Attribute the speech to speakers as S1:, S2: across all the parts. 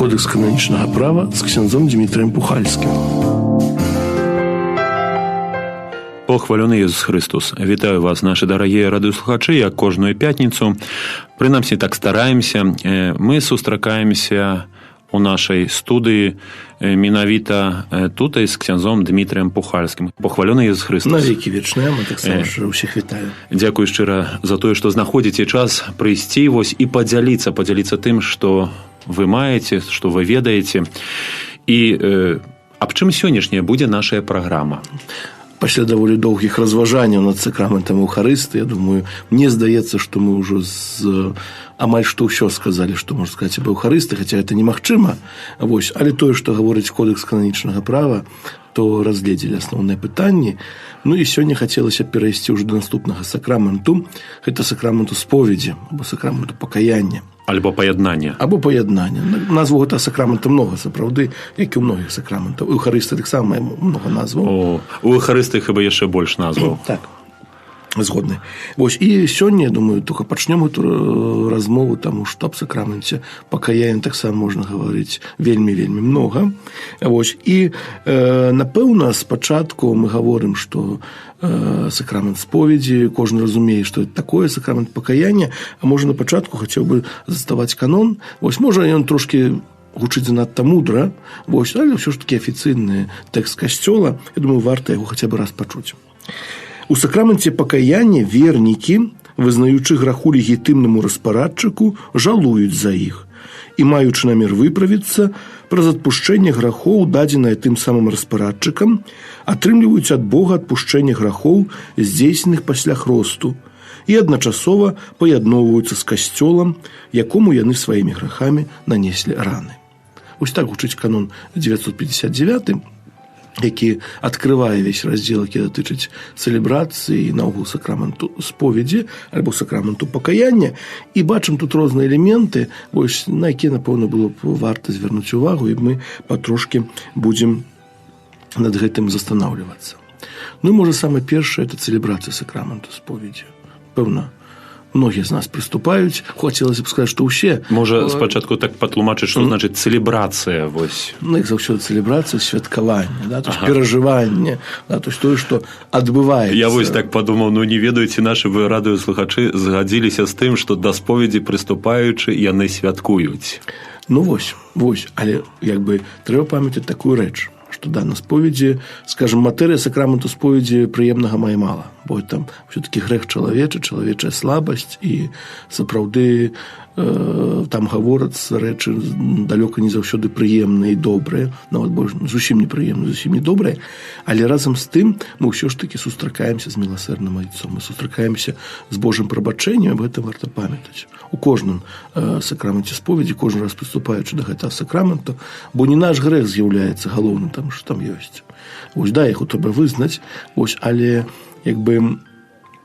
S1: Кодекс кананічнага права з ксяндзом Дмітрием Пухальскім.
S2: Похваленый Иисус Христос. Вітаю вас, наши дорогие радыёслухачы, як кожную пятніцу. Прынамсі так стараемся. Мы сустракаемся у нашай студыі менавіта тут з ксяндзом Дмітрыем Пухальскім. Похваленый Иисус Христос.
S1: Навекі вечныя, мы таксама ўсіх вітаю.
S2: Дзякую шчыра за тое, што знаходзіце час прыйсці і падзяліцца тым, што вы маеце, што вы ведаеце. І аб чым сённяшняя будзе наша праграма?
S1: Пасля даволі доўгіх разважанняў над сакраментам Еўхарыстыі, я думаю, мне здаецца, што мы ўжо амаль што ўсё сказалі, што можна сказаць аб Еўхарыстыі, хаця гэта немагчыма. Але тое, што гаворыць Кодекс кананічнага права, то разгледзелі асноўныя пытанні. І сёння хацелася перайсці ўжо да наступнага сакраменту. Гэта сакраменту споведзі, або сакраменту пакаяння.
S2: Альбо паяднання.
S1: Або паяднання. Назву гэта сакрамента многа, сапраўды, як і ў многіх сакраментаў. У Еўхарыстыі таксама многа назваў.
S2: У Еўхарыстыі хіба яшчэ больш назваў.
S1: Так. Згодны. І сёння, я думаю, толькі пачнем эту размову, таму што аб сакраменце пакаяння таксама можна гаварыць вельмі-вельмі многа. І, напэўна, спачатку мы гаворым, што сакрамент споведзі, кожны разумее, што это такое сакрамент пакаяння, а можа на пачатку хацеў бы заставаць канон. Можа, ён трошкі гучыць занадта мудра, але ўсё ж такі афіцыйны тэкст касцёла, я думаю, варта яго хаця бы раз пачуць. У сакраменце пакаяння вернікі, вызнаючы граху легітымнаму распарадчыку, жалуюць за іх і, маючы намер выправіцца, праз адпушчэнне грахоў, дадзенае тым самым распарадчыкам, атрымліваюць ад Бога адпушчэнне грахоў, здзейсненых пасля хросту, і адначасова паядноўваюцца з касцёлам, якому яны сваімі грахамі нанеслі раны. Вось так гучыць канон 959, які адкрывае весь раздзел, які датычыць цэлебрацыі і наогул сакраменту споведзі альбо сакраменту пакаяння. І бачым тут розныя элементы, на якія, напэўна, было б варта звярнуць увагу, і мы патрошкі будзем над гэтым застанаўлівацца. Можа, самае першае – это цэлебрацыя сакраменту споведзі. Пэўна, многія з нас прыступаюць, хацелася б сказаць, што ўсе.
S2: Можа, спачатку так патлумачыць, што значыць цэлебрацыя,
S1: як заўсёды цэлебрацыя, святкаванне, перажыванне, тое, што адбываецца.
S2: Я так падумаў, не ведаеце, нашы вы радыёслухачы згадзіліся з тым, што да споведзі прыступаючы яны святкуюць.
S1: Але трэба памятаць такую рэч, што на споведзі, скажем, матэрыя сакраменту споведзі прыемнага мае мала, бо там ўсё-такі грэх чалавечы, чалавечая слабасць, і сапраўды там гавораць рэчы далёка не заўсёды прыемныя і добрыя, нават больш зусім непрыемныя, зусім не добрыя, але разам з тым мы ўсё ж такі сустракаемся з міласэрным айцом, мы сустракаемся з Божым прабачэннем, гэта варта памятаць. У кожным сакраменце споведзі, кожны раз прыступаючы да гэтага сакраменту, бо не наш грэх з'яўляецца галоўным там, што там ёсць. Яго трэба вызнаць, але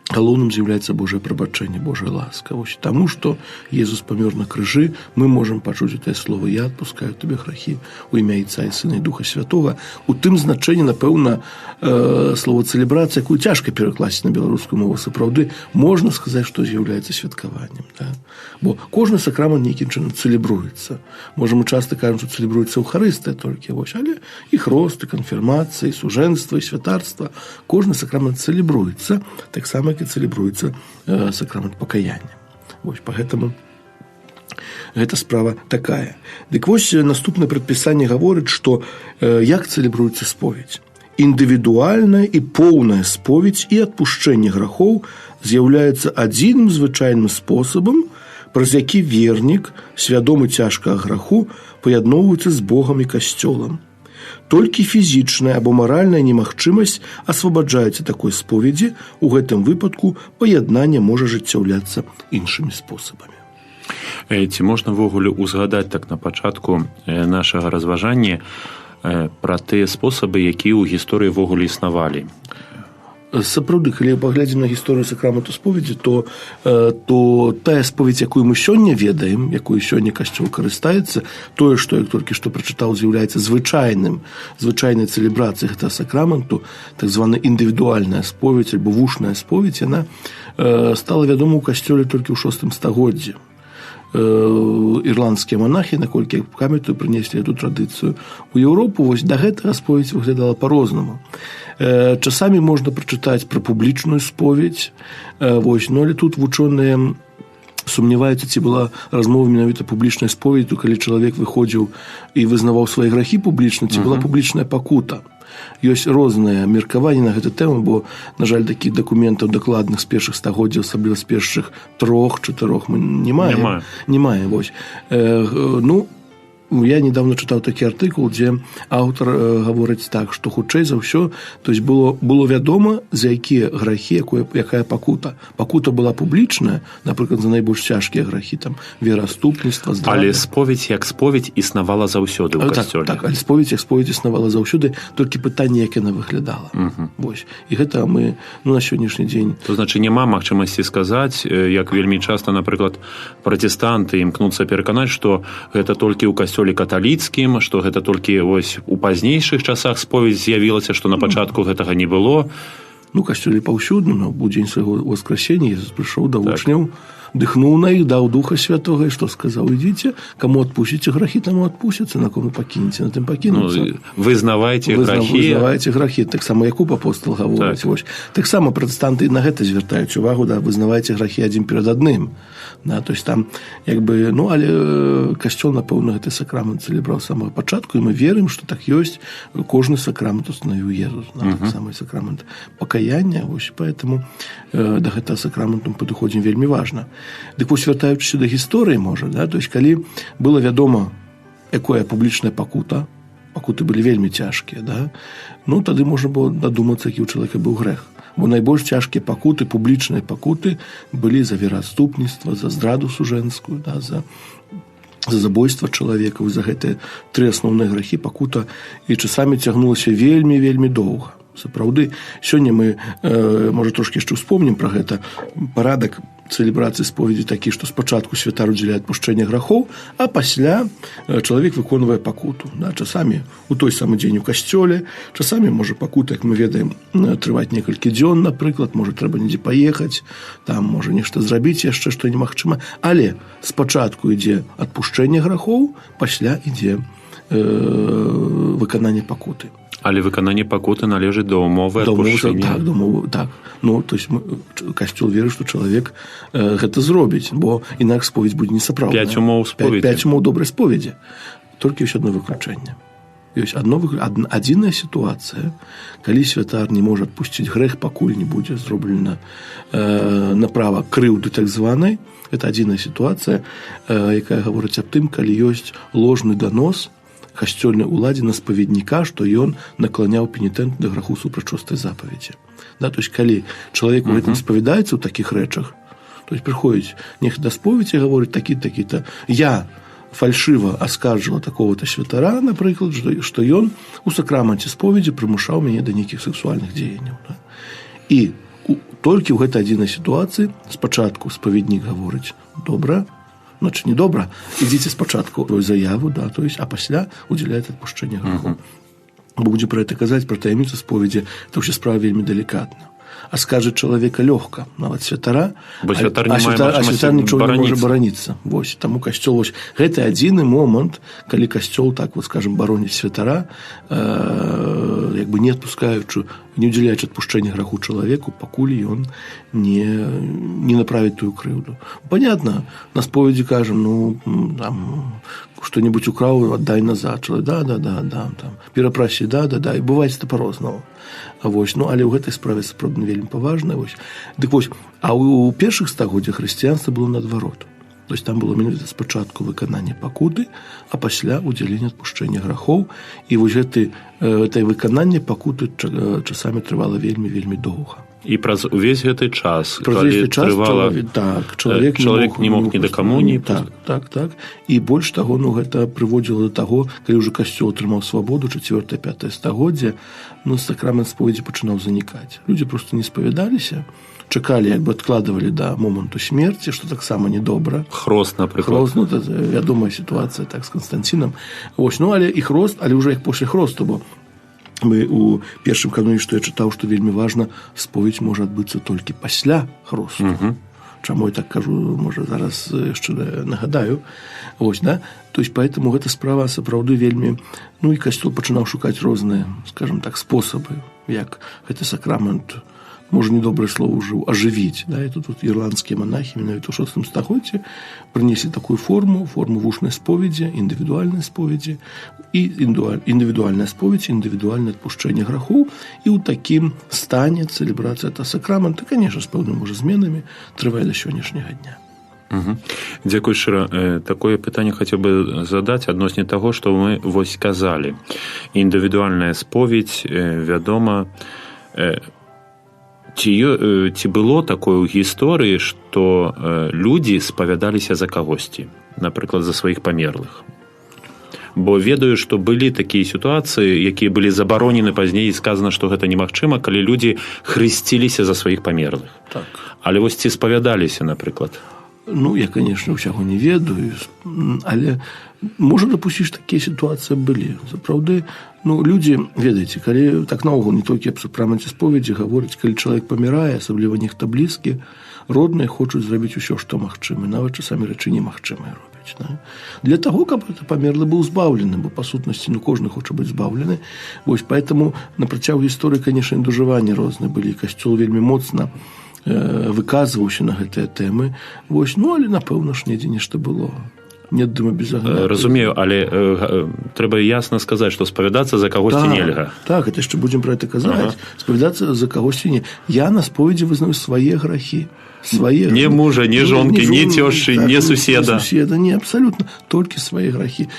S1: галоўным з'яўляецца Божае прабачэнне, Божая ласка. Таму, што Езус памёр на крыжы, мы можам пачуць гэтае слова «Я адпускаю табе грахі у імя Отца і Сына і Духа Святога». У тым значэнні, напэўна, слова цэлебрацыя, якую цяжка перакласці на беларускую мову, сапраўды можна сказаць, што з'яўляецца святкаваннем. Бо кожны сакрамент нейкім чынам цэлебруецца. Можа, мы часта кажам, што цэлебруецца Еўхарыстыя толькі, але і хрост, і канфірмацыя, і сужэнства, і святарства. Кожны сакрамент цэлебруецца, таксама і цэлебруецца сакрамент пакаяння. Поэтому гэта справа такая. Наступнае прадпісанне гаворыць, што як цэлебруецца споведь. Індывідуальная і поўная споведь і адпушчэнне грахоў з'яўляецца адзіным звычайным спосабам, праз які вернік, свядомы цяжкага граху, паядноўваецца з Богам і касцёлам. Толькі фізічная або маральная немагчымасць асвабаджаецца такой споведзі, у гэтым выпадку паяднанне можа ажыццяўляцца іншымі спосабамі.
S2: Ці можна ввогуле узгадаць так на пачатку нашага разважання пра тыя спосабы, якія ў гісторыі ввогуле існавалі?
S1: Сапраўды, калі паглядзім на гісторыю сакраменту споведзі, то тая споведь, якую мы сёння ведаем, якую сёння касцёл карыстаецца, тое, што я толькі што прачытаў, з'яўляецца звычайнай цэлебрацыяй гэтага сакраменту, так званая індывідуальная споведь альбо вушная споведь, яна стала вядома ў касцёле толькі ў VI стагоддзі. ірландскія манахі, наколькі памятаю, прынеслі эту традыцыю у Еўропу. Вось да гэтага споведь выглядала па-рознаму. Часамі можна прачытаць пра публічную споведь, вось, но але тут вучоныя сумняваюцца, ці была размова менавіта публічнай споведзі, калі чалавек выходзіў і вызнаваў свае грахі публічна, ці была публічная пакута. Ёсць розныя меркаванні на гэту тэму, бо, на жаль, такіх дакументаў дакладных з першых стагоддзяў, асабліва з першых 3-4 мы не маем. Не маем. Вось. Я недавно чытаў такі артыкул, дзе аўтар гаворыць так, што хутчэй за ўсё, то есть было вядома, за якія грахі, якая пакута. Пакута была публічная, напрыклад, за найбольш цяжкія грахі, там, вераступніцтва, здрада.
S2: Але споведь як споведь існавала заўсёды ў касцёле.
S1: Так, але споведь як споведь існавала заўсёды, толькі пытанне, як яна выглядала. Вось. І гэта мы, на сённяшні дзень...
S2: То значыць, няма магчымасці сказаць, як вельмі часта, напрыклад, пратэстанты імкнуцца пераканаць, што гэта толькі ў касцёле каталіцкім, што гэта толькі вось у пазнейшых часах споведь з'явілася, што на пачатку гэтага не было.
S1: Касцёле паўсюдна, но ў дзень свайго воскресення Езус прыйшоў да вучняў, дыхнуў на іх, даў Духа Святога, і што сказаў: ідзіце, каму адпусціце грахі, таму адпусцяцца, на кому пакінеце, на тым пакінуцца.
S2: Вызнавайце грахі.
S1: Вызнавайце грахі. Таксама Якуб апостол гаворыць. Таксама пратэстанты на гэта звяртаюць увагу, вызнавайце грахі адзін перад адным. То есть там, але касцёл, напэўна, гэты сакрамент цэлебраў з самага пачатку, і мы верым, што так ёсць, кожны сакрамент устанавіў Езус. Так самы сакрамент пакаяння, вось, поэтому да гэтага сакраменту мы падыходзім вельмі важна. Дык вось, вяртаючыся да гісторыі, можа, то есть калі было вядома, якая публічная пакута, пакуты былі вельмі цяжкія, тады можна было дадумацца, які ў чалавека быў грэх. Бо найбольш цяжкія пакуты, публічныя пакуты былі за вераадступніцтва, за здраду сужэнскую, за забойства чалавека, за гэтыя 3 асноўныя грахі пакута, і часамі цягнулася вельмі доўга. Сапраўды, сёння мы, можа, трошкі яшчэ ўспомнім пра гэта, парадак цэлебрацыі споведзі такі, што спачатку святар удзяляе адпушчэнне грахоў, а пасля чалавек выконвае пакуту. Часамі у той самы дзень у касцёле, часамі можа пакута, як мы ведаем, трываць некалькі дзён, напрыклад, можа трэба недзе паехаць, там можа нешта зрабіць яшчэ, што немагчыма, але спачатку ідзе адпушчэнне грахоў, пасля ідзе выкананне пакуты.
S2: Але выкананне пакуты належыць да умовы адпушчэння.
S1: Так. То есть касцёл верыць, што чалавек гэта зробіць, бо інакш споведь будзе несапраўдная.
S2: 5 умоў споведзі.
S1: 5 умоў добрай споведзі. Толькі ёсць одно выключэнне. Ёсць адзіная сітуацыя, калі святар не можа адпусціць грэх, пакуль не будзе зроблена направа крыўды так званай. Гэта адзіная сітуацыя, якая гаворыць аб тым, калі ёсць ложны данос касцёльнай уладзе на спаведніка, што ён накланяў пенітэнт да граху супраць запаведзі. То есть, калі чалавек у гэтым спавядаецца ў такіх рэчах, то есть прыходзіць нехта да споведзі, гаворыць такі-то, я фальшыва аскарджыла такого-то святара, напрыклад, што ён у сакраменце споведзі прымушаў мяне да нейкіх сексуальных дзеянняў. І толькі ў гэтай адзінай сітуацыі спачатку спаведнік гаворыць: добра, не добра, ідзіце спачатку заяву, то есть, а пасля удзяляецца адпушчэнне грахоў. Будзе пра гэта казаць, пра таямніцу споведзі, то ўсё справа вельмі далікатна. А скажа чалавека лёгка, нават святара,
S2: бо святар
S1: нічога не можа бараніцца. Вось, таму касцёл, гэта адзіны момант, калі касцёл, так вот скажем, бароніць святара, як бы не адпускаючы, не ўдзяляючы адпушчэння граху чалавеку, пакуль ён не направіць тую крыўду. Понятно, на споведзі кажам, што-небудзь украў, аддай назад. Перапрасі, і бываецца па-рознаму. Але ў гэтай справе сапраўды вельмі паважна. Дык вось, а ў першых стагоддзях хрысціянства было наадварот. То есть там было менавіта спачатку выкананне пакуты, а пасля удзялення адпушчэння грахоў. І вось гэтае выкананне пакуты часамі трывала вельмі доўга.
S2: І праз увесь гэты час, калі трывала, чалавек не мог ні да камуніі.
S1: Так. І больш таго, гэта прыводзіла да таго, калі ўжо касцёл атрымаў свабоду, 4-5 стагоддзя, сакрамент споведзі пачынаў занікаць. Людзі проста не спавядаліся, чакалі, як бы адкладывалі да моманту смерці, што таксама недобра.
S2: Хрост, напрыклад.
S1: Хрост, вядомая сітуацыя так з Канстанцінам. Але і хрост, але ўжо як пасля хросту, бо мы у першым каноне, што я чытаў, што вельмі важна, споведь можа адбыцца толькі пасля хросту. чаму я так кажу, можа, зараз яшчэ нагадаю. Вось, да? То есть, поэтому гэта справа сапраўды вельмі... Ну, і касцёл пачынаў шукаць розныя, скажем так, спосабы, як гэты сакрамент, можа, недобрае слово ўжыў, ажывіць. Да? І тут ірландскія монахі, менавіта ў 6 стагоддзі, прынеслі такую форму вушнай споведзі, індывідуальнай споведзі, і індывідуальная споведь, індывідуальнае адпушчэнне грахоў, і ў такім стане цэлебрацыя та сакрамента, конечно, з пэўнымі можа зменамі, трывае да сённяшняга дня.
S2: Угу. Дзякуй шчыра. Такое пытанне хацеў бы задаць адносне таго, што мы вось казалі. Індывідуальная споведь, вядома, ці было такое ў гісторыі, што людзі спавядаліся за кагосьці, напрыклад, за сваіх памерлых? Бо ведаю, што былі такія сітуацыі, якія былі забаронены пазней, і сказана, што гэта немагчыма, калі людзі хрысціліся за сваіх памерлых.
S1: Так.
S2: Але вось ці спавядаліся, напрыклад?
S1: Ну, я, конечно, ўсяго не ведаю, але можа дапусціць, што такія сітуацыі былі. Сапраўды, ну, людзі, ведаеце, калі так наогул не толькі аб сакраменце споведзі гаворыць, калі чалавек памірае, асабліва нехта блізкі, родныя хочуць зрабіць усё, што магчыма, нават часамі рэчы немагчымыя робяць. Да? Для таго, каб гэта памерлы быў збаўлены, бо па сутнасці, ну, кожны хоча быць збаўлены. Вось, поэтому на працягу гісторыі, конечно, дажыванні розныя былі, касцёл вельмі моцна выказваўся на гэтыя тэмы. Вось, ну, але, напэўна ж, недзе нешта было. Нет дыма без агню.
S2: Разумею, але трэба ясна сказаць, што спавядацца за кагосьці нельга.
S1: Так, это яшчэ будзем пра гэта казаць. Спавядацца за кагосьці не. Я на споведзі вызнаю свае грахі. Свае.
S2: Не мужа, не жонкі, не цёшчы, не суседа.
S1: Не суседа, не, абсалютна. Толькі свае грахі.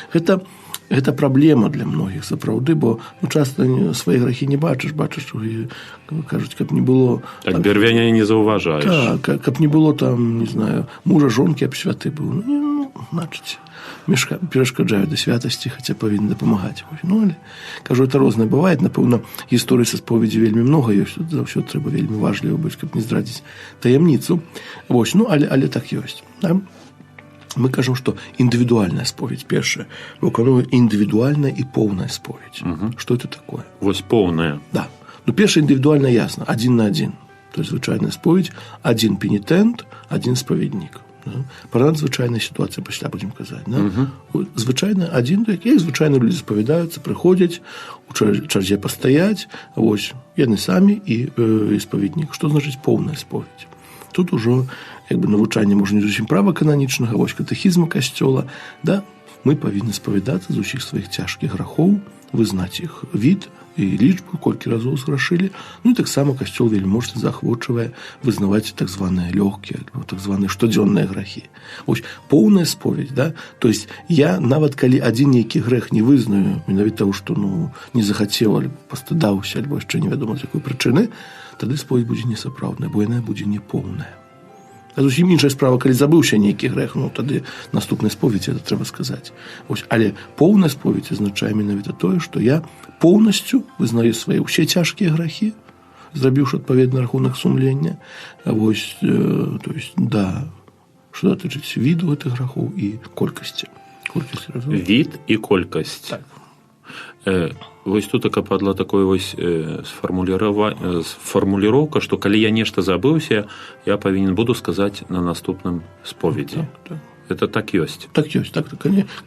S1: Гэта праблема для многіх, сапраўды, бо ну, часта свае грахі не бачыш, кажуць, каб не было...
S2: Так бервяня не заўважаеш.
S1: Так, каб не было там, не знаю, мужа, жонкі, аб святы быў. Ну, значыць, перашкаджаюць да святасці, хаця павінны дапамагаць. Ну, але, кажу, это рознае бывае. Напэўна, гісторыі са споведзі вельмі многа ёсць. Тут заўсёды трэба вельмі важліва быць, каб не здрадзіць таямніцу. Вось, ну, але так ёсць. Да? Мы кажам, што індывідуальная споведь, першая, выконвае індывідуальная і поўная споведь. Што это такое?
S2: Вось поўная.
S1: Да. Ну, першая індывідуальна ясна, адзін на адзін. То есть звычайная споведь, адзін пенітэнт, адзін спаведнік. Да? Пра надзвычайная сітуацыя пасля будзем казаць. Да? Звычайна адзін, як звычайна людзі спавядаюцца, прыходзяць, у чарзе пастаяць, вось, яны самі і спаведнік. Што значыць поўная споведь? Тут ужо навучанне, можа, не зусім права кананічнага, вось катэхізма касцёла, да, мы павінны спавядацца з усіх сваіх цяжкіх грахоў, вызнаць іх від і лічбу, колькі разоў зграшылі. Ну і таксама касцёл вельмі моцна заахвочвае вызнаваць так званыя лёгкія, так званыя штодзённыя грахі. Вось поўная споведь, да? То есть я нават калі адзін нейкі грэх не вызнаю, менавіта того, што ну, не захацеў, альбо пастыдаўся, альбо яшчэ невядома з якой прычыны, тады споведь будзе несапраўдная, бо яна будзе непоўная. А зусім іншая справа, калі забыўся нейкі грэх, ну, тады наступнай споведзі, это трэба сказаць. Ось, але поўная споведь азначае менавіта тое, што я поўнасцю вызнаю свае ўсе цяжкія грахі, зрабіўшы адпаведны рахунак сумлення. Вось, то есть, да, што датычыць віду гэтых грахоў і колькасці.
S2: Від і колькасць.
S1: Так.
S2: Вось тут падла такое вось сфармуліроўка, што калі я нешта забыўся, я павінен буду сказаць на наступным споведзі.
S1: Так.
S2: Это так ёсць.
S1: Так ёсць, так,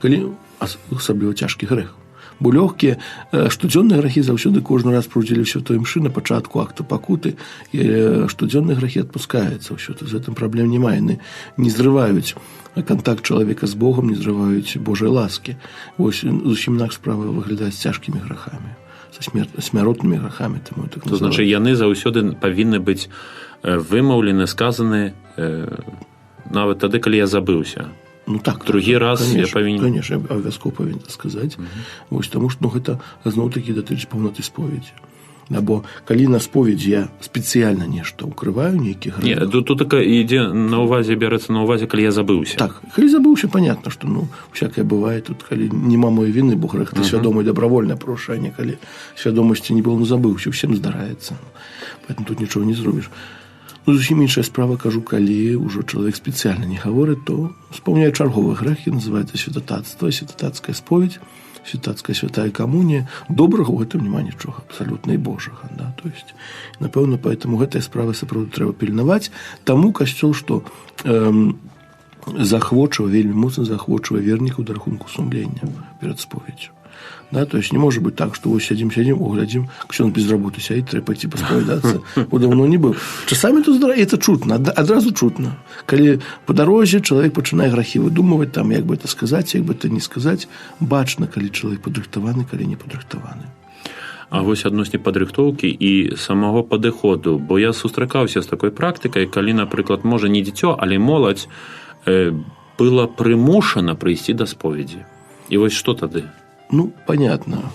S1: калі асабліва цяжкі грэх. Бо лёгкія штодзённыя грахі заўсёды кожны раз прудзілі святой імшы на пачатку акту пакуты, і штодзённыя грахі адпускаюцца ўсё. З гэтым праблем няма. Яны не зрываюць кантакт чалавека з Богом, не зрываюць Божай ласкі. Вось зусім інакш справа выглядае з цяжкімі грахамі, са смяротнымі грахамі.
S2: То значыць, яны заўсёды павінны быць вымаўлены, сказаны нават тады, калі я забыўся.
S1: Ну так,
S2: другі раз
S1: конечно,
S2: я павінен...
S1: Конечно, абавязкова павінен сказаць. Вось, таму што гэта зноў-такі датычыць паўноты споведзі. Або калі на споведзі я спецыяльна нешта укрываю, нейкі грэх.
S2: Не, тут ідзе на ўвазе, бярэцца на ўвазе, калі я забыўся.
S1: Так, калі забыўся, понятно, што ну, всякае бывае тут, калі нема моей вины, бо грэх ты свядома і добровольнае парушэнне, калі свядомасці не было, ну забыўся, усім здараецца. Поэтому тут нічого не зробіш. Ну, зусім іншая справа, кажу, калі ўжо чалавек спецыяльна не гаворыць, то спаўняе чарговы грэх, які называецца святатацтва, святатацкая споведь, святацкая святая камунія. Добрага ў гэтым няма нічога, абсалютна і Божага. Да? То есть, напэўна, поэтому гэтая справа сапраўды трэба пільнаваць. Таму касцёл, што захвочвае, вельмі моцна захвочвае вернікаў да рахунку сумлення перад споведдзю. Да, то есть не может быть так, что вот сядзім, глядзім, ксёндз без работы сядзіць, трэба пайсці паспавядацца, бо давно не быў. Часамі тут это чутно, адразу чутно. Калі по дарозе чалавек пачынае грахі выдумваць, там, як бы это сказаць, як бы это не сказаць, бачна, калі чалавек падрыхтаваны, калі не падрыхтаваны.
S2: А вось адносне падрыхтоўкі і самого падыходу, бо я сустракаўся з такой практыкай, калі, напрыклад, можа не дзіцё, але моладзь была прымушана прыйсці да споведзі. І вось што тады?
S1: Ну, понятно.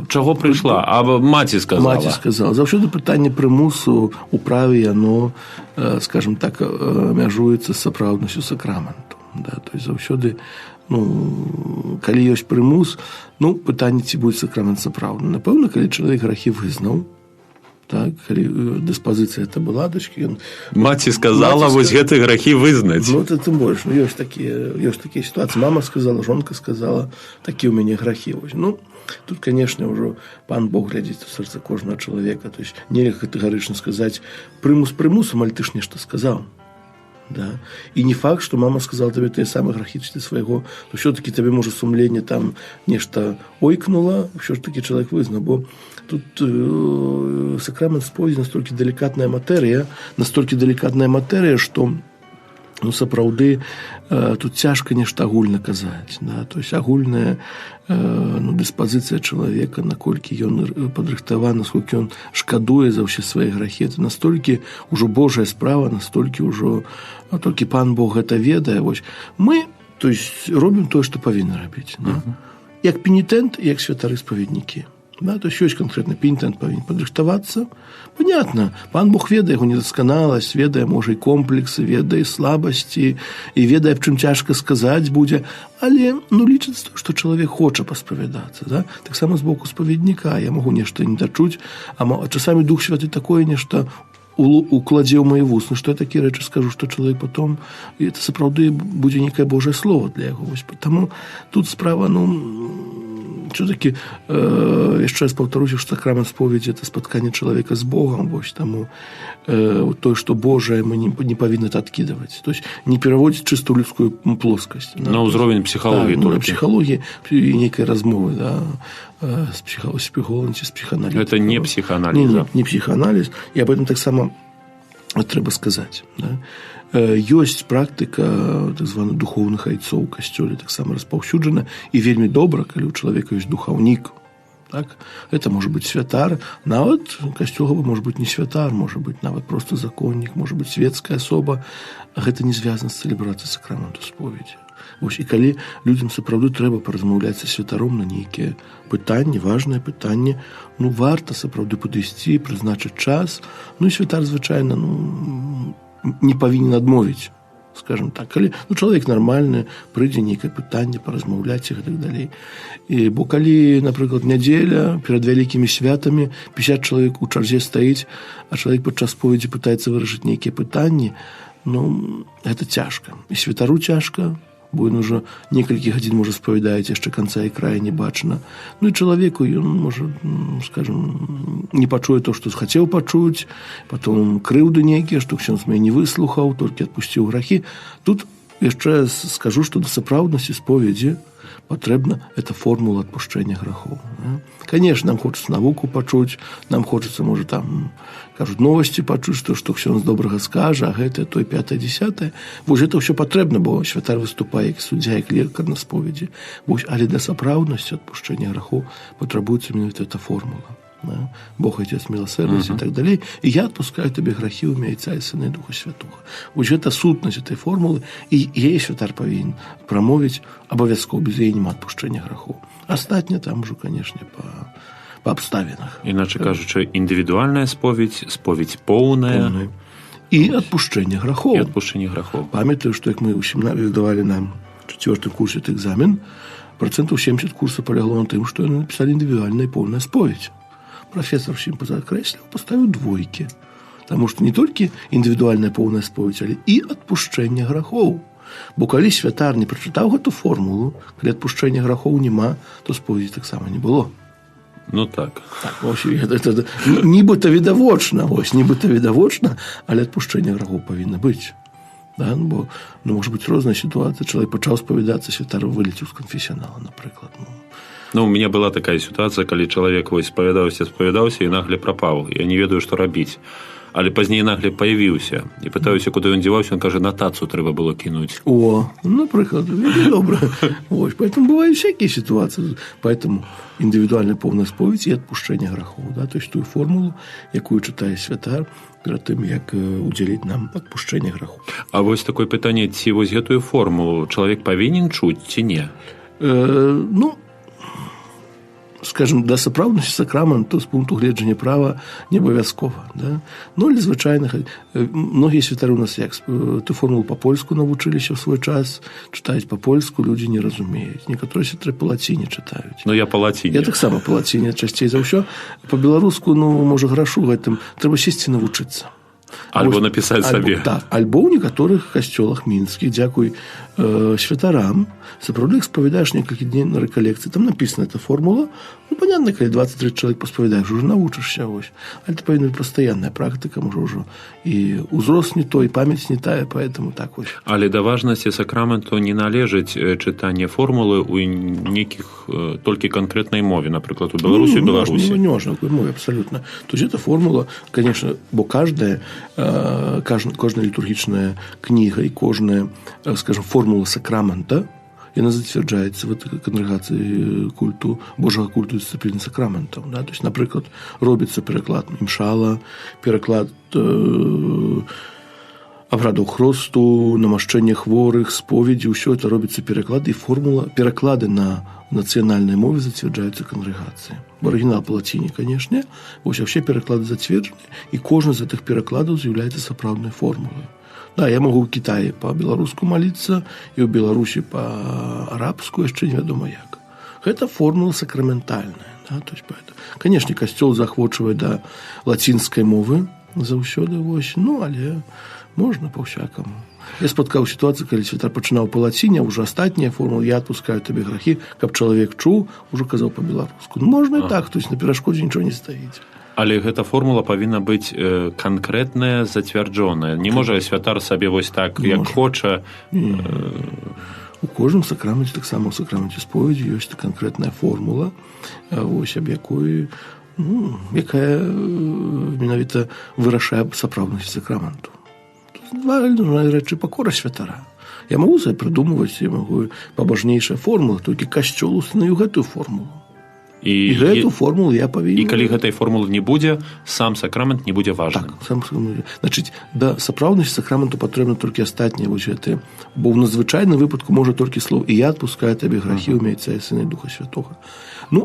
S2: Чаго прыйшла? А маці сказала?
S1: Маці сказала. Заўсёды пытанне прымусу у праве, яно, скажем так, мяжуецца з сапраўднасцю сакраменту. Да? То есть заўсёды, ну, калі ёсць прымус, ну, пытанне, ці будзе сакрамент сапраўдны. Напэўна, калі чалавек грахі вызнаў, так, калі дыспазіцыя это была, дачкі,
S2: маці сказала, вось гэты грахі вызнаць.
S1: Ну, это тым больш. Ну, ёсць такія сітуацыі. Мама сказала, жонка сказала, такі ў мяне грахі. Ну, тут, конечно, ўжо пан Бог глядзіць у сэрца кожнага чалавека. То есть нельга катэгарычна сказаць прымус прымусам, але ты ж нешта сказаў. Да? І не факт, што мама сказала табе тыя самыя грахі ты свайго, то ўсё-такі табе, можа, сумленне там нешта ойкнула, ўсё ж такі чалавек вызнаў, бо тут сакрамент споведзі настолькі делікатная матэрыя, што ну, сапраўды тут цяжка нешта агульна казаць. Да? То есть агульная дыспазіцыя чалавека, наколькі ён падрыхтаваны, насколькі ён шкадуе за ўсе свае грахі. Это настолькі ўжо Божая справа, настолькі ўжо толькі пан Бог гэта ведае. Вось. Мы, то есть, робім тое, што павінны рабіць. Да? Як пенітэнт, як святары-спаведнікі. Да, то есть ёсць канкрэтна пенітэнт павінен падрыхтавацца. Понятно, пан Бог ведае яго недасканаласць, ведае, можа, і комплексы, ведае слабасці, і ведае, аб чым цяжка сказаць будзе, але ну, лічыцца, што чалавек хоча паспавядацца. Да? Таксама з боку спаведніка я магу нешта не дачуць, а часамі Дух Святы такое нешта укладзе ў мае вусны, што я такія рэчы скажу, што чалавек потом, і это сапраўды будзе некае Божае слово для яго. Таму тут справа, все-таки, еще раз повторюсь, что сакрамент споведи – это споткание человека с Богом, вот, тому то, что Божие, мы не повинны это откидывать. То есть не переводить чистую людскую плоскость.
S2: На уровень психологии
S1: да,
S2: только.
S1: На психологии и некой размовы, да, с психологом, с психоаналитиком.
S2: Это не психоанализ.
S1: Не психоанализ. И об этом так само трэба сказать. Да. Ёсць практыка так званых духоўных айцоў у касцёле таксама распаўсюджана і вельмі добра, калі ў чалавека ёсць духаўнік. Так? Это может быть святар, нават касцёл может быть не святар, может быть нават просто законнік, может быть светская асоба, а гэта не звязана з цэлебрацыяй сакраменту споведзі. Вось, і калі людзям сапраўды трэба паразмаўляць са святаром на нейкія пытанні, важныя пытанні, ну варта сапраўды падысці, прызначыць час, ну і святар звычайна, не павінен адмовіць, скажем так. Калі чалавек нармальны, прыйдзе нейкае пытанне, паразмаўляць і так далей. Бо калі, напрыклад, нядзеля, перад вялікімі святамі 50 чалавек у чарзе стаіць, а чалавек падчас споведзі пытаецца вырашыць нейкія пытанні, ну, гэта цяжка. І святару цяжка, бо ён ужо некалькі гадзін можа спавядаць, яшчэ канца і края не бачна. Ну і чалавеку ён можа, скажем, не пачуе то, што хацеў пачуць, потом крыўды нейкія, што ксёндз мяне не выслухаў, толькі адпусціў грахі. Тут яшчэ скажу, што да сапраўднасці споведзі патрэбна эта формула адпушчэння грахоў. Конечно, нам хочацца навуку пачуць, нам хочацца, можа, там, кажуць, новасці пачуць, што ксёндз добрага скажа, а гэта, той, 5-10. Вось гэта ўсё патрэбна, бо святар выступае як суддзя, як лекар на споведзі. Вось, але для сапраўднасці адпушчэння грахоў патрабуецца менавіта эта формула. Да? Бог Отец милосердный и так далее. И я отпускаю тебе грехи в имя Отца и Сына и Духа Святого. Вот это сутность этой формулы, и ей святар повинен промовить обовязково, без ей нема отпущения грехов. Остатнее там уже, конечно, по обставинах.
S2: Иначе кажучи, индивидуальная споведь, споведь полная.
S1: И отпущение грехов.
S2: И отпущение грехов.
S1: Памятаю, что как мы в семинаре давали нам в 4-м курсе этот экзамен, 70% курса полягло на тем, что написали индивидуальная и полная споведь. Профессор всем позакреслил, поставил 2. Таму што не толькі індывідуальная поўная споведь, але і адпушчэнне грахоў. Бо калі святар не прачытаў гэту формулу, калі адпушчэння грахоў няма, то споведзі таксама не было.
S2: Ну так.
S1: Это нібыта відавочна, але адпушчэнне грахоў павінна быць. Да? Бо можа быць розная сітуацыя, чалавек пачаў спавядацца, святар вылецеў з канфесіянала, напрыклад.
S2: У меня была такая ситуация, калі чалавек спавядаўся і нагле прапаў. Я не ведаю, што рабіць. Але пазней нагле паявіўся і пытаюся, куды ён дзіваўся, ён кажа, на тацу трэба было кінуць.
S1: Напрыклад, добра. Поэтому бывают всякие ситуации. Поэтому индивидуальная полная споведь и отпущение грехов. Да? То есть ту формулу, якую читае святар, перед тым, як удзяліць нам адпушчэнне граху.
S2: А вось такое пытанне, ці вось гэтую формулу чалавек павінен чуць ці не?
S1: Скажем, да сапраўднасці сакраменту з пункту гледжання права не абавязкова. Да? Але звычайна, многія святары у нас як ту формулу па-польску навучыліся ў свой час, чытаюць па-польску, людзі не разумеюць. Некаторыя святары па-лаціне чытаюць.
S2: Я па-лаціне.
S1: Я таксама па-лаціне часцей за ўсё. Па-беларуску, можа, грашу гэтым. Трэба сесці навучыцца.
S2: Альбо напісаць сабе.
S1: Так, альбо ў некаторых касцёлах мінскіх, дзякуй святарам, сапраўды іх спавядаеш некалькі дней на рэкалекцыі. Там напісана эта формула. Понятно, калі 20-30 чалавек паспавядаеш, уже навучышся. Але это павінна быць пастаянная практыка, можа, ўжо і ўзрост не той, памяць не тая, поэтому так вось.
S2: Але да важнасці сакраменту не належыць чытанне формулы ў нейкіх толькі канкрэтнай мове, напрыклад, у Беларусі і Беларусі.
S1: Не можна, у мове абсолютно. То есть эта формула, конечно, бо каждая літургічная кніга і кожная, скажем, формула сакрамента, яна зацвярджаецца в этой конгрегацыі культу, Божага культу дысцыпліны сакраментаў. Да? То есть, напрыклад, робіцца пераклад імшала, пераклад абрадаў хросту, намашчэння хворых, споведзі, ўсё это робіцца пераклады, і формула, пераклады на нацыянальнай мове зацвярджаюцца кангрэгацыі. Арыгінал па-лаціне, канешне, вось усе пераклады зацверджаны, і кожны з гэтых перакладаў з'яўляецца сапраўднай формулай. Да, я могу в Китае по-беларуску молиться, и в Беларуси по-арабску, яшчэ невядома як. Гэта формула сакраментальная. Да? То есть, конечно, касцёл захвочвае да лацінскай мовы заўсёды, але можна па-всякаму. Я спаткаў сітуацыю, калі святар пачынаў па-лаціне, а ўжо астатнія формулы, я адпускаю табе грахі, каб чалавек чуў, ужо казаў па-беларуску. Можна і так, то есть на перашкодзе нічого не стаіць.
S2: Але гэта формула павінна быць канкрэтная, зацвярджоная. Не можа святар сабе вось так, як хоча.
S1: У кожным сакраменце, таксама ў сакраменце споведзі, ёсць канкрэтная формула, об якой, якая менавіта вырашае сапраўднасць сакраменту. Два рэчы пакора святара. Я магу сабе прыдумваць, я магу пабажнейшая формула, толькі касцёл устанавіў гэтую формулу. І гэту формулу я павінен.
S2: І калі гэтай формулы не будзе, сам сакрамент не будзе важным.
S1: Так, сам сакрамент. Значыць, да сапраўднасці сакраменту патрэбна толькі астатнія вось гэтыя, бо ў надзвычайным выпадку можа толькі слоў «І я адпускаю табе грахі ў імя Отца і Сына і Духа Святога».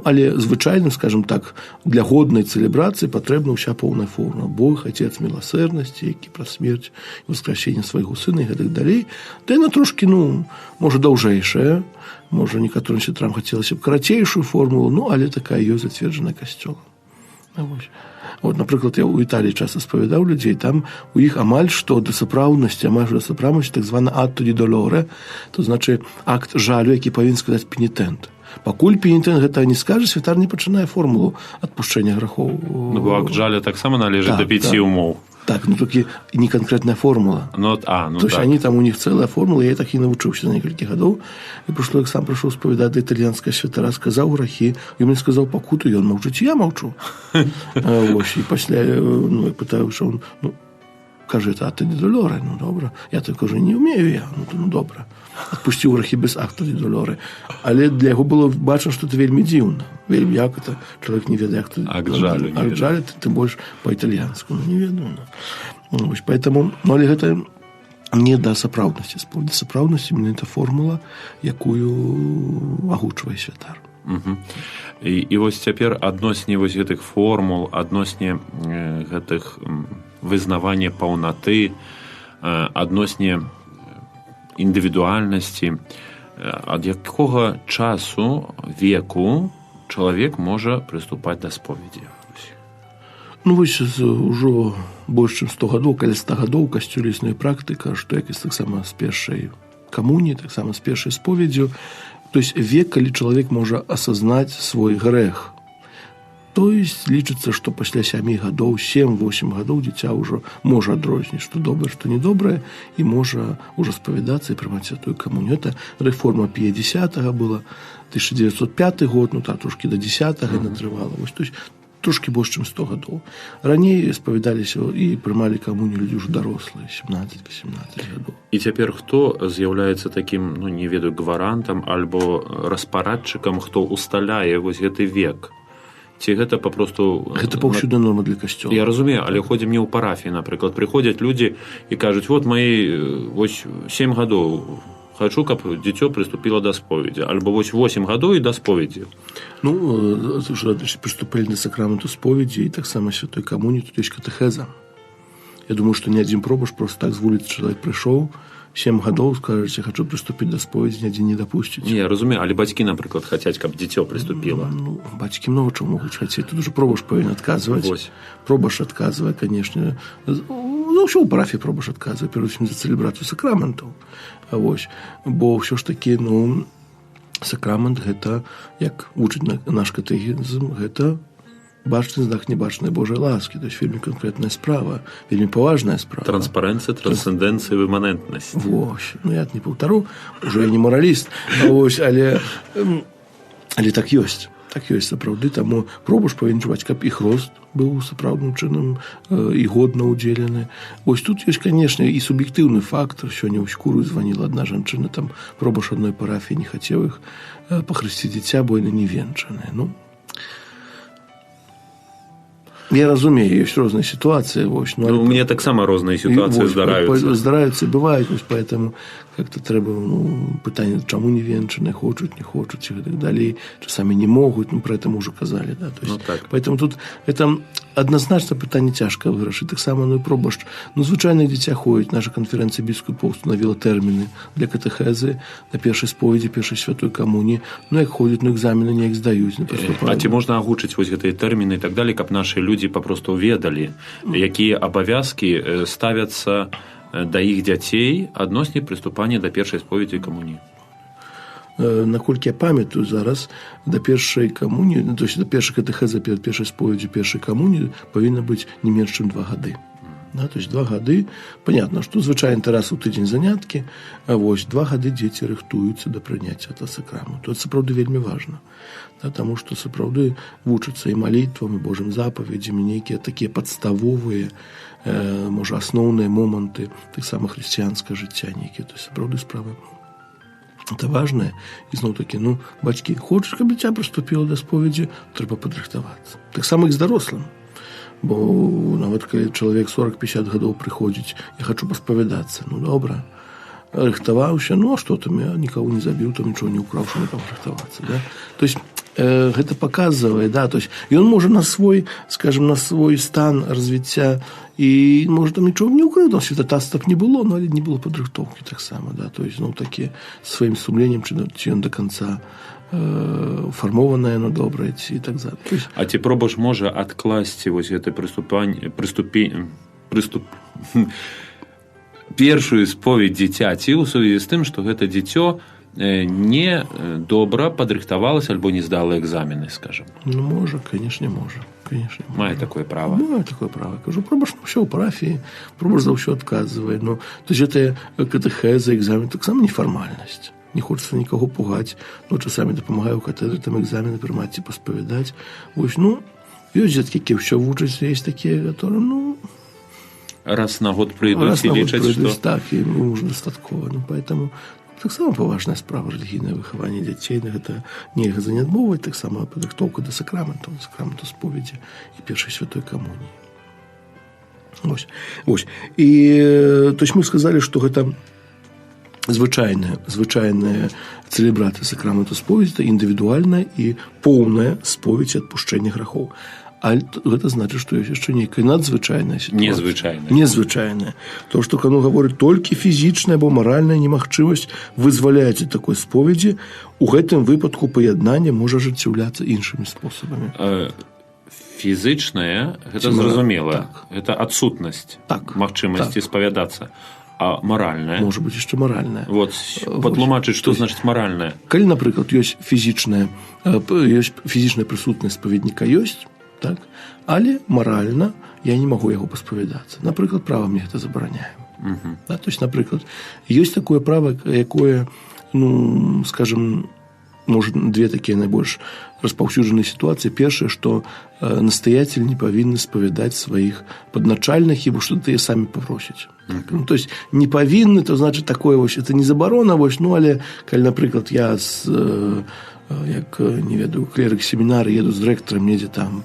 S1: Але звычайным, скажем так, для годнай цэлебрацыі патрэбна ўся поўная формула. Бог, Отец міласэрнасці, які праз смерць і воскресенне свайго Сына і гэтак далей. Да яна трошкі, можа, даўжэйшая, можа, некаторым святарам хацелася б карацейшую формулу, але такая ёсць зацверджаная касцёлам. Напрыклад, я ў Італіі часта спавядаў людзей, там у іх амаль што да сапраўднасці, так звана «atto di dolore», то значы акт жалю, які павінен сказаць пенітэнт. Пакуль пенітэнт гэта не скажа, святар не пачынае формулу адпушчэння грахоў.
S2: Акт жалю таксама належыць да 5 умоў.
S1: Так, толькі не канкрэтная формула. То есть они там, у них целая формула, я так і навучыўся за некалькі гадоў. І як сам прыйшоў спавядаць да італьянскага святара, сказаў грахі, і мне сказаў пакуту, ён маўчыць, я маўчу. І пасля пытаю, що он, кажа, «Atto di dolore», добра. Я так кажу, не ўмею я, добра. Адпусціў грахі без «Atto di dolore». Але для яго было бачна, што это вельмі дзіўна. Вельмі як это, чалавек не ведае, як это.
S2: Акт жалю,
S1: тым больш па-італьянску, не ведаю. Поэтому, але гэта не да сапраўднасці. Да сапраўднасці мене это формула, якую агучвае святар.
S2: І вось цяпер адносне вось гэтых формул, адносне гэтых вызнавання паўнаты, адносне індывідуальнасці, ад якога часу, веку чалавек можа прыступаць да споведзі?
S1: Ну, вось ужо больш чым 100 гадоў, каля 100 гадоў у касцёле існуе практыка, што якось таксама з першай камуніі, таксама з першай споведдзю, то есть век, калі чалавек можа асазнаць свой грэх. То есть лічыцца, што пасля 7 гадоў, 7-8 гадоў дзіця ўжо можа адрозніць, што добрае, што недобрае, і можа ўжо спавядацца і прымаць святую камунію. Это рэформа Пія X была, 1905 год, ну так, трошкі да 10-го натрывала. Вось, то есть трошкі больш чым 100 гадоў. Раней спавядаліся і прымалі камунію людзі ўжо дарослыя, 17-18 гадоў.
S2: І цяпер хто з'яўляецца такім, ну, не ведаю, гварантам альбо распарадчыкам, хто усталяе вось гэты век? Ці гэта папросту...
S1: Гэта паўсюдная норма для касцёла.
S2: Я разумею, але ходзім не ў парафіі, напрыклад. Прыходзяць людзі і кажуць, вот мои вось 7 гадоў, хочу, каб дзіцё прыступіла да споведзі. Альбо вось 8 гадоў і да споведзі.
S1: Ну, прыступлення да сакраменту споведзі і таксама святой камуніі, тут ёсць катэхеза. Я думаю, што ні адзін пробаш просто так з вуліцы чалавек прыйшоў, 7 гадоў скажаце, хочу прыступіць да споведзі, ні адзін не дапусціць.
S2: Не, я разумею, але бацькі, напрыклад, хацяць, каб дзіцё прыступіла.
S1: Ну, бацькі многа чаго могуць хацець. Тут уже пробаш павінен адказваць.
S2: Вось.
S1: Пробаш адказвае, канешне. Ну, ўсё ў парафіі пробаш адказвае, перш за цэлебрацыю сакраментаў. Вось. Бо ўсё ж такі, ну, сакрамент гэта, як вучыць наш катэхізм, гэта бачны знак небачнай Божай ласкі. То есть вельмі канкрэтная справа, вельмі паважная справа.
S2: Транспарэнцыя, трансцэндэнцыя, выманентнасць.
S1: Вось. Ну, я не паўтару, уже я не мораліст, вось, але так ёсць. Так ёсць сапраўды, таму пробаш павінен чуваць, каб іх рост быў сапраўдным чынам і годна ўдзелены. Вось тут ёсць, канешне, і суб'ектыўны фактор. Сёння ў Скуру званіла адна жанчына, там пробаш адной парафіі не хацеў іх пахрысціць дзіця, бо яны не венчаныя. Ну, я разумею, ёсць розныя сітуацыі. Вось,
S2: ну, у мяне таксама розныя сітуацыі здараюцца.
S1: Здараюцца і бываюць, вось, поэтому как-то трэба, ну, пытанне, чаму не венчаныя, хочуць, не хочуць, і так далей. Часамі не могуць, ну, про это мы ўжо казалі, да. То есть,
S2: ну, так.
S1: Поэтому тут это адназначна пытанне цяжка вырашыць. Таксама, ну, і пробаш. Ну, звычайна дзіця ходзіць. Наша канферэнцыя біскупоў устанавіла тэрміны для катэхезы, на першай споведзі, першай святой камуніі. Ну, як ходзяць, ну, экзамены неяк здаюць.
S2: А ці можна агучыць вось гэтыя тэрміны і так далей, каб нашы людзі папросту ведалі, якія абавязкі ставяцца да іх дзяцей адносне прыступання да першай споведзі камуніі?
S1: Наколькі я памятаю зараз, да першай камуніі, то есть да першай катэхезы перад першай споведзю першай камуніі павінна быць не менш чым 2 гады. Да, то есть 2 гады, понятно, што звычайна раз у тыдзень заняткі, а вось 2 гады дзеці рыхтуюцца да прыняцця ата сакраменту. Это сапраўды вельмі важна, да, таму што сапраўды вучацца і малітвам, і Божым запаведзям, і нейкія такія падставовыя, можа, асноўныя моманты таксама хрысціянскага жыцця нейкія, то есть сапраўды справы. Это важнае. І зноў-такі, ну, бацькі, хочаш, каб дзіця прыступіла да споведзі, трэба падрыхтавацца. Таксама і з дарослым. Бо нават калі чалавек 40-50 гадоў прыходзіць, я хачу паспавядацца, ну, добра, рыхтаваўся, ну, а што там, я нікого не забіў, там нічого не ўкраў, што не там рыхтавацца, да? То есть гэта паказвае, да, то есть ён можа на свой, скажем, на свой стан развіцця і, можа, там нічого не ўкрыў, там святататстваў не было, но але не было падрыхтоўкі таксама, да, то есть, ну, такі сваім сумленнем, ці ён да канца фармованае, но добрае, ці так за.
S2: А ці пробаш можа адкласці вось гэта першую споведь дзіця, ці ў сувязі з тым, што гэта дзіцё не добра падрыхтавалася альбо не здала экзамены, скажем.
S1: Ну, можа, конечно, можа. Конечно,
S2: мае такое права.
S1: Мае такое права. Кажу, пробаш на ўсё ў парафіі, пробаш за ўсё адказвае. Ну, то есть гэта катэхеза, экзамен, таксама нефармальнасць. Не хочацца нікого пугаць. Ну, часамі дапамагаю ў катедры там экзамены прымаць ці паспавядаць. Вось, ну, ёсць дзеткі, якія ўсё вучацца, ёсць такія, которые, ну,
S2: раз на год прыйдуць і лічаць, што...
S1: Так, і ўжо дастаткова. Ну, поэтому таксама паважная справа рэлігійнае выхаванне дзяцей, гэта нельга занядбоўваць, таксама падрыхтоўка да сакраменту споведзі і першай святой камуніі. Вось. І то есть мы сказалі, што гэта звычайная цэлебрацыя сакраменту споведзі, это індывідуальная і поўная споведзь адпушчэння грахоў. А гэта значыць, што ёсць яшчэ нейкая надзвычайная сітуацыя. Незвычайная. То, што Канон гаворыць, толькі фізічная або маральная немагчымасць вызваляецца такой споведзі, у гэтым выпадку паяднанне можа ажыццяўляцца іншымі спосабамі.
S2: Фізычнае, гэта зразумела.
S1: Так.
S2: Гэта адсутнасць
S1: Так.
S2: магчымасці
S1: Так.
S2: спавядацца. А маральнае?
S1: Можа быць яшчэ маральнае.
S2: Вот, патлумачыць, што значыць маральнае.
S1: Калі, напрыклад, ёсць фізічная прысутнасць спаведніка ёсць, так? Але маральна я не магу яго паспавядацца. Напрыклад, права мне гэта забараняе. Да? То есть, напрыклад, ёсць такое права, якое, ну, скажем, может, две такія найбольш распаўсюджаныя сітуацыі. Першае, што настаятель не павінны спавядаць сваіх падначальных, хіба што тыя самі папросяць. Так? Ну, то есть, не павінны, то значыць такое, вось, это не забарона, вось, ну, але калі, напрыклад, я як, не ведаю, клерык семінары еду з рэктарам недзе там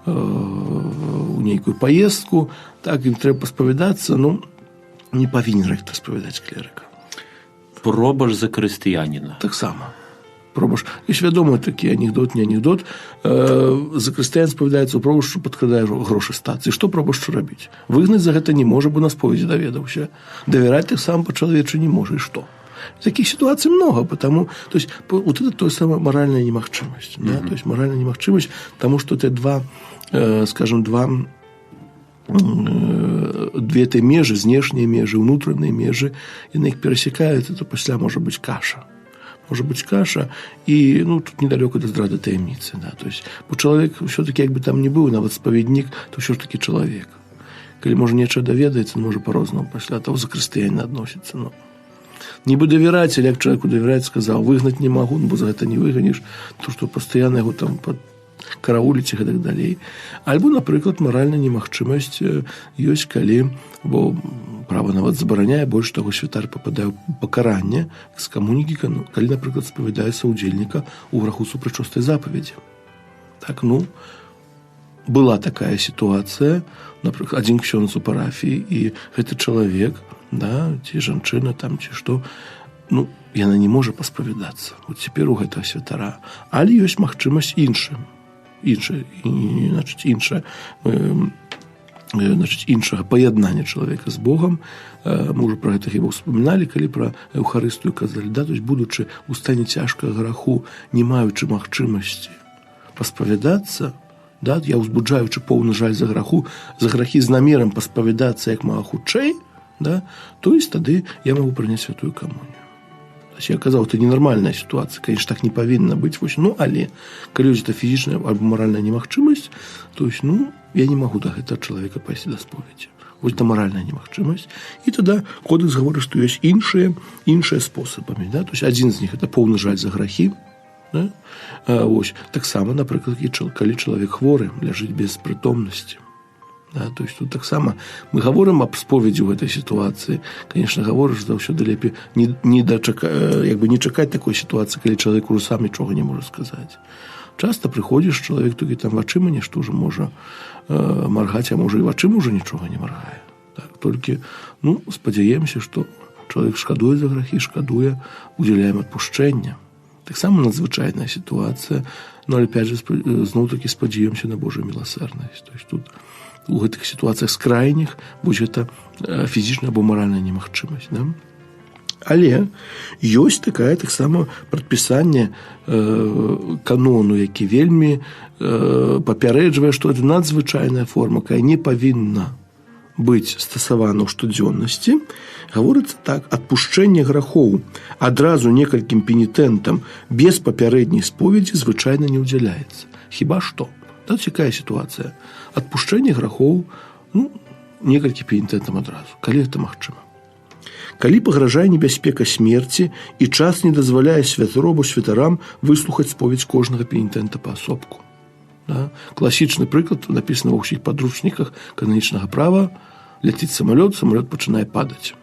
S1: у нейкую паездку, так, ім трэба паспавядацца, ну, не павінен рэктар спавядаць клерыка.
S2: Пробаш за хрысціяніна.
S1: Таксама. Пробаш. Ёсць вядомы такі анекдот, не анекдот. За хрысціян спавядаецца ў пробашчу, падкрадае грошы стацыі. Што пробашчу рабіць? Выгнаць за гэта не можа, бо на споведзі даведаўся. Давяраць таксама па-чалавечы не можа. І што? Таких ситуаций много, потому, то есть, вот это то самое моральная немагчымасць. Да? То есть, моральная немагчымасць, потому что это две этой межы, знешнія межы, внутренние межы, и на их пересекают, это пасля может быть каша. Может быть каша, и, ну, тут недалеко до здрады таямницы, да, то есть, бо человек все-таки, как бы там ни был, нават споведник, то все-таки человек. Коли, может, нечего доведается, может, по-розному после того за христианина относится, но не бы давяраць, или як человеку давяраць, сказал, выгнать не могу, бо за это не выгонишь, то, что постоянно его там карауліць и так далей. Альбо, напрыклад, маральная немагчымасць ёсць, калі, бо права нават забараняе, больш таго, святар пападае ў пакаранне з камунікі, калі, напрыклад, спавядаецца ўдзельніка ў граху супрачостай запаведзі. Так, ну, была такая сітуацыя, напрыклад, адзін ксёндз у парафіі, і гэты чалавек, да, ці жанчына там, ці што, ну, яна не можа паспавядацца. Вот цяпер у гэтага святара. Але ёсць магчымасць іншага паяднання чалавека з Богам. Мы ўжо пра гэта хіба ўспаміналі, калі пра Еўхарыстыю казалі, да, то есть, будучы ў стане цяжкага граху, не маючы магчымасці паспавядацца, да, я ўзбуджаючы поўны жаль за грахі з намерам паспавядацца як мага хутчэй, да, то есть тады я могу прыняць святую камунію. Я казаў, это ненармальная ситуация, конечно, так не павінна быць, ну, але калі ёсць это фізічная або маральная немагчымасць, то есть, ну, я не могу до гэтага чалавека пайсці да споведзі. Вось это маральная немагчымасць. І тогда кодекс гаворыць, што ёсць іншыя спосабамі, да, то есть адзін з них это поўны жаль за грахі, да? Вось таксама, напрыклад, калі чалавек хворы, ляжыць без прытомнасці. Да, то есть тут таксама мы гаворым аб споведзі ў гэтай сітуацыі. Конечно, гаворыш заўсёды лепей не чакаць такой сітуацыі, калі чалавек ужо сам нічога не можа сказаць. Часта прыходзіш, чалавек толькі там вачыма нешта ўжо можа маргаць, а можа і вачыма ўжо нічога не маргае. Так, толькі, ну, спадзяемся, што чалавек шкадуе за грахі, шкадуе, удзяляем адпушчэння. Таксама надзвычайная сітуацыя, но опять же зноў-такі спадзяемся на Божую міласэрнасць. То есть тут у гэтых сітуацыях з крайніх будзе гэта фізічная або маральная немагчымасць. Да? Але ёсць такая таксама прадпісанне канону, які вельмі папярэджвае, што это надзвычайная форма, якая не павінна быць стасавана ў штодзённасці. Гаворыцца так: адпушчэнне грахоў адразу некалькім пенітэнтам без папярэдняй споведзі звычайна не ўдзяляецца. Хіба што? Тут якая сітуацыя? Адпушчэнне грахоў, ну, некалькі пенітэнтам адразу, калі гэта магчыма. Калі пагражае небяспека смерці і час не дазваляе святару або святарам выслухаць споведзь кожнага пенітэнта паасобку. Да? Класічны прыклад напісаны ва ўсіх падручніках кананічнага права: ляціць самалёт пачынае падаць.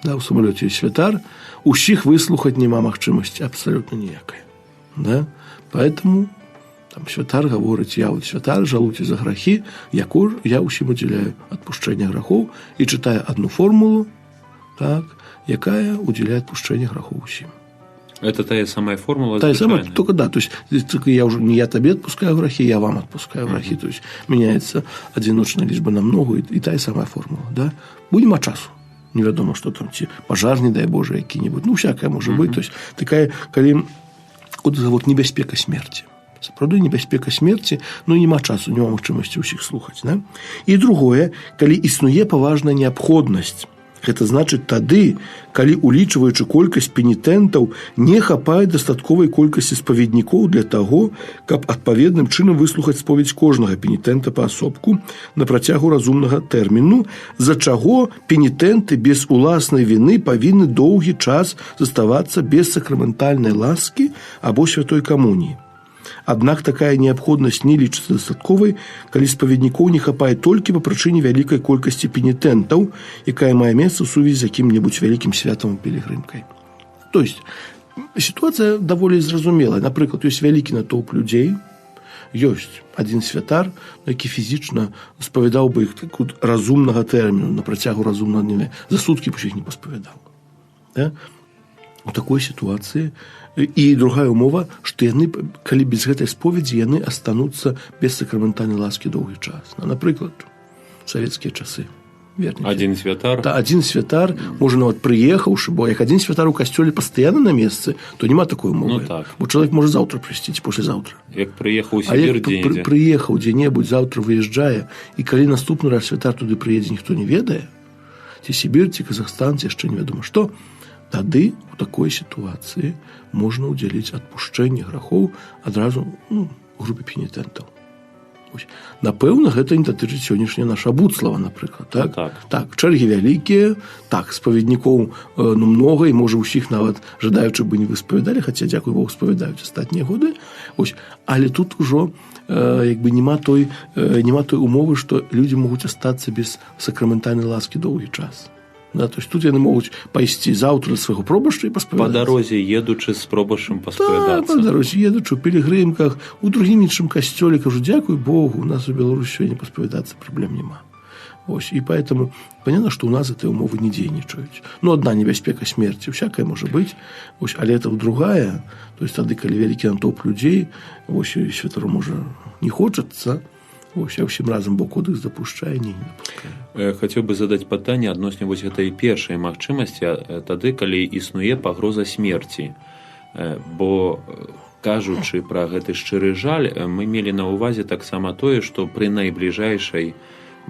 S1: Да, у самалёце ёсць святар, усіх выслухаць няма магчымасці абсалютна ніякай. Да? Поэтому там святар гаворыць: я вот святар, жалуйце за грахі, я ўсім удзяляю адпушчэнне грахоў, і чытае адну формулу, так, якая удзяляе адпушчэнне грахоў усім.
S2: Это та самая формула?
S1: Та самая, только да, то есть я уже не я тебе отпускаю грахи, я вам отпускаю грахи, то есть меняется одиночная лишба на много, и та самая формула, да. Будем от часу. Неведомо, что там, пожар, не дай Боже, какие-нибудь, ну, всякое может быть, то есть такая, коли вот небяспека смерти. Сапраўды небяспека смерці, ну і няма часу, няма магчымасці ўсіх слухаць. Да? І другое, калі існуе паважная неабходнасць. Гэта значыць тады, калі, улічваючы колькасць пенітэнтаў, не хапае дастатковай колькасці спаведнікоў для таго, каб адпаведным чынам выслухаць споведь кожнага пенітэнта паасобку на працягу разумнага тэрміну, за чаго пенітэнты без уласнай віны павінны доўгі час заставацца без сакраментальнай ласкі або святой камуніі. Аднак такая неабходнасць не лічыцца дастатковай, калі спаведнікоў не хапае толькі па прычыне вялікай колькасці пенітэнтаў, якая мае месца ў сувязі з якім-небудзь вялікім святам пілігрымкай. То есть, сітуацыя даволі зразумелая. Напрыклад, ёсць вялікі натоўп людзей, ёсць адзін святар, які фізічна спавядаў бы іх разумнага тэрміну на працягу разумнага дня. За суткі б іх не паспавядаў. Да? У такой сітуацыі і другая умова, што яны, калі без гэтай споведзі, яны астануцца без сакраментальнай ласкі доўгі час. Напрыклад, савецкія часы.
S2: Адзін святар?
S1: Адзін святар, можа, нават прыехаўшы, бо як адзін святар у касцёле пастаянна на месцы, то няма такой умовы.
S2: Ну, так.
S1: Бо чалавек можа заўтра прыйсці ці паслязаўтра.
S2: Як прыехаў у Сібір дзе-небудзь.
S1: Прыехаў дзе-небудзь, заўтра выязджае, і калі наступны раз святар туды прыедзе, ніхто не ведае, ці Сібір, ці Казахстан, ці яшчэ невядома што, тады у такой сітуацыі можна ўдзяліць адпушчэнне грахоў адразу групе пенітэнтаў. Напэўна, гэта не датычыць сённяшняе наша Буцлава, напрыклад. Так? Так, чэргі вялікія, так, спаведнікоў многа, і можа ўсіх нават жадаючых бы не выспавядалі, хаця, дзякуй Богу, спавядаюць астатнія годы. Але тут ужо няма той умовы, што людзі могуць астацца без сакраментальнай ласкі доўгі час. Да, то есть тут яны могуць пайсці заўтра да свайго пробашча і паспавядацца.
S2: Па дарозе едучы з пробашчам паспавядацца.
S1: Так, па дарозе едучы, у пілігрымках, у другім іншым касцёле, кажу, дзякуй Богу, у нас у Беларусі сёння паспавядацца праблем няма. І поэтому понятно, што ў нас гэтыя умовы не дзейнічаюць. Адна небяспека смерці, всякае можа быць, але это другая, то есть тады, калі вялікі натоўп людзей, святару можа не хочацца, а ўсім разам бо кодекс дапушчае, не дапускае.
S2: Хацеў бы задаць пытанне адносна гэтай першай магчымасці, тады, калі існуе пагроза смерці. Бо, кажучы пра гэты шчыры жаль, мы мелі на ўвазе таксама тое, што пры найбліжэйшай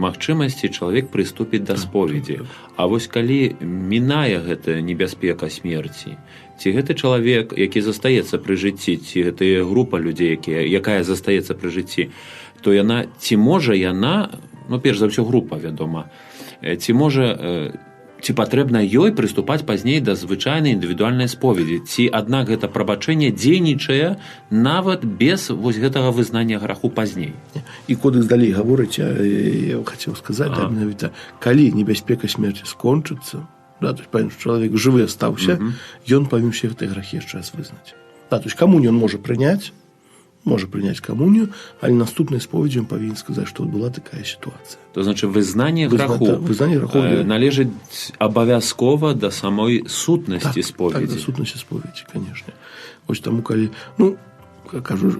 S2: магчымасці чалавек прыступіць да споведзі. А калі мінае гэта небяспека смерці, ці гэты чалавек, які застаецца пры жыцці, ці гэта група людзей, якая застаецца пры жыцці, то яна, ці можа яна, перш за ўсё група, вядома, ці патрэбна ёй прыступаць пазней да звычайнай індывідуальнай споведзі, ці аднак гэта прабачэнне дзейнічае нават без гэтага вызнання граху пазней.
S1: І кодекс далей гаворыць, я хацеў сказаць, калі небяспека смерці скончыцца, то есть чалавек жывы астаўся, ён павінен усе гэтыя грахі яшчэ раз вызнаць. То есть камунію ён можа прыняць камунію, але наступнай споведзі ён павінен сказаць, што была такая сітуацыя.
S2: То значит, вызнанне граху належыць абавязкова да самой сутнасці споведзі.
S1: Так, да сутнасці споведзі, канешне. Таму, калі,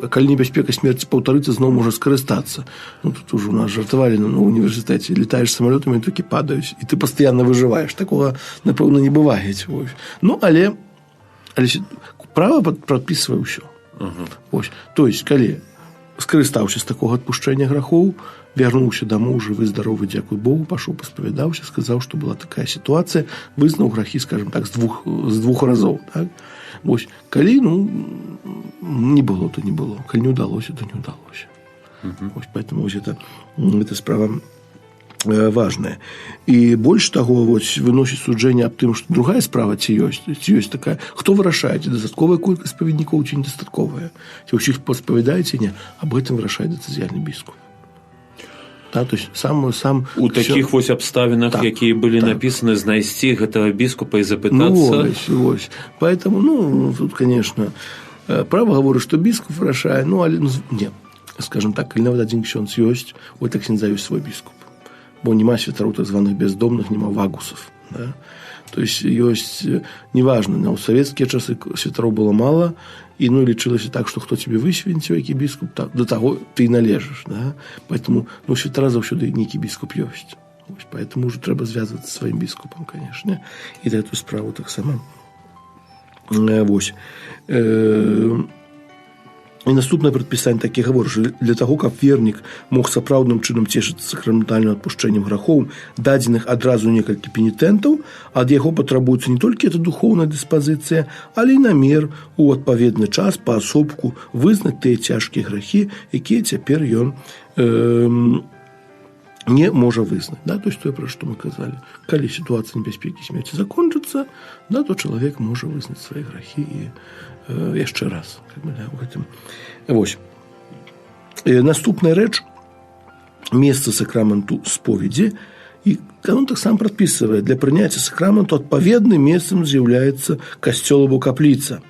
S1: калі небяспека смерці паўтарыцца, зноў можа скарыстацца. Тут ужо у нас жартавалі на універсітэце, летаеш самалётамі, толькі падаюць, і ты пастаянна выжываеш. Такога, напэўна, не бывае. Але права прадпісвае ўсё. То есть, калі скарыстаўся з такога адпушчэння грахоў, вярнуўся дамоў, жывы, здаровы, дзякуй Богу, пашоў, паспавядаўся, сказаў, што была такая сітуацыя, вызнаў грахі, скажем так, з двух разоў. Так? Калі, не было, то не было. Калі не ўдалося, то не ўдалося. Поэтому гэта справа важная. І больш таго, выносіць суджэнне аб тым, што другая справа ці ёсць такая, хто вырашае, ці дастатковая колькасць спаведнікоў, ці недастатковая, ці ўсіх паспавядаеце, не, аб гэтым вырашае дыцэзіяльны біскуп. То есть сам
S2: у такіх абставінах, якія былі напісаны, знайсці гэтага біскупа і запытацца.
S1: Поэтому, тут, конечно, права гаворыць, што біскуп вырашае, але не, скажем так, калі нават адзін ксёндз ёсць, так ксяндза ёсць свой біскуп. Бо няма святароў так званых бездомных, няма вагусов. Да? То есть ёсць, неважно, ў савецкія часы святароў было мала, і лічылася так, што хто тебе высвенціў, які біскуп, до таго ты і належыш. Да? Поэтому святара заўсёды нейкі біскуп ёсць. Поэтому ўжо трэба звязвацца з сваім біскупам, канешне, і гэтую справу таксама. І наступнае прадпісанне такі гаворыць, для таго, каб вернік мог сапраўдным чынам цешыцца сакраментальным адпушчэннем грахоў, дадзеных адразу некалькі пенітэнтаў, ад яго патрабуецца не толькі эта духоўная дыспазіцыя, але і намер у адпаведны час паасобку вызнаць тыя цяжкія грахі, якія цяпер ён не можа вызнаць. Да? То есть тое, пра што мы казалі. Калі сітуацыя небяспекі смерці закончыцца, да, то чалавек можа вызнаць свае грахі і яшчэ раз. У гэтым. Вось. Наступная рэч – месца сакраменту споведзі. І канон таксама прадпісвае, для прыняцця сакраменту адпаведным месцам з'яўляецца касцёл або капліца.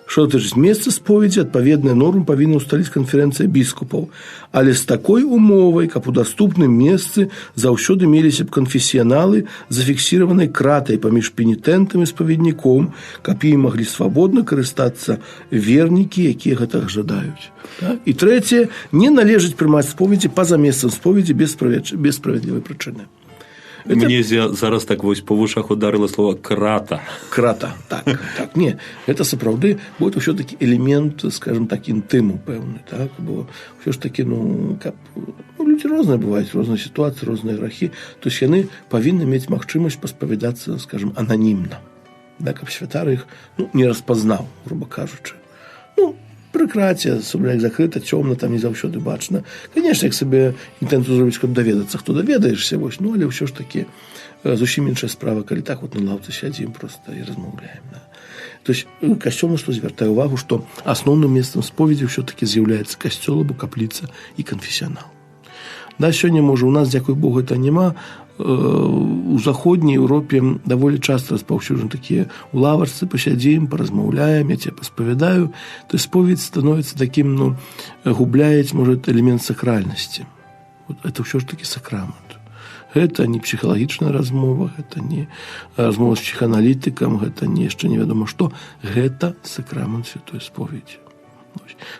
S1: Што датычыць месца споведзі, адпаведная норма павінна ўсталіць канферэнцыя біскупаў, але з такой умовай, каб у даступным месцы заўсёды меліся б канфесіяналы зафіксіраванай кратай паміж пенітэнтам і спаведніком, каб ім маглі свабодна карыстацца вернікі, якія гэтага жадаюць. І трэцяе, не належыць прымаць споведзі па-за месцам споведзі без справядлівай прычыны.
S2: Мне зараз так вось по вушах ударило слово крата.
S1: Крата, так. Не, это сапраўды, бо это ўсё-таки элемент, скажем так, інтыму пэўны, так, бо ўсё ж таки, людзі розныя бываюць, розныя сітуацыі, розныя грахі, то есть яны павінны мець магчымасць паспавядацца, скажем, ананімна, да, каб святар іх, не распазнаў, грубо кажучы. Прыкраце, як закрыта, цёмна, там не заўсёды бачна. Конечно, як сабе інтэнцыю зробіць, каб даведацца, хто даведаешся, вось, але ўсё ж такі зусім іншая справа, калі так вот на лаўцы сядзім проста і размаўляем. Да. То есть касцёл на што звяртае ўвагу, што асноўным месцам споведзі ўсё-такі з'яўляецца касцёл або капліца і канфесіянал. Да, сёння, можа, у нас, дзякуй Богу, гэта няма. У заходняй Еўропе даволі часта распаўсюджаны такія у лавачцы, пасядзім, паразмаўляем, я цябе паспавядаю, то споведь становіцца такім, губляець, можа, элемент сакральнасці. Вот это ўсё ж такі сакрамент. Гэта не псіхалагічная размова, гэта не размова з псіхааналітыкам, гэта не яшчэ невядома што, гэта сакрамент святой споведзі.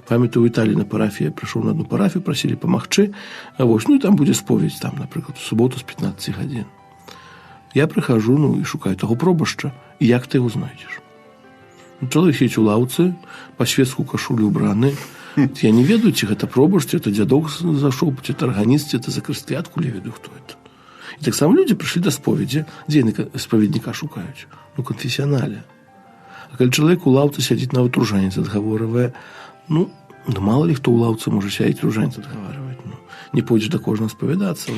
S1: Памятаю, у Італіі на парафіі прыйшоў на одну парафію, прасілі памагчы, і там будзе споведь, там, напрыклад, у суботу з 15 гадзін. Я прыхажу, і шукаю таго пробашча, і як ты яго знайдзеш? Чалавек сядзіць у лаўцы, па-свецку кашулю ўбраны. Я не ведаю, ці гэта пробашч, ці гэта дзядок зашоў, ці гэта арганіст, ці гэта закрысты, адкуль я ведаю, хто гэта. І таксама людзі прыйшлі да споведзі, дзе яны спаведніка шукаюць? Канфесіянале. А калі чалавек у лаўцы сядзіць, нават ружанец адгаворвае, мало ли хто ў лаўцы можа сядзець, ружанец адгаварваць. Не пойдзеш да кожнага спавядацца.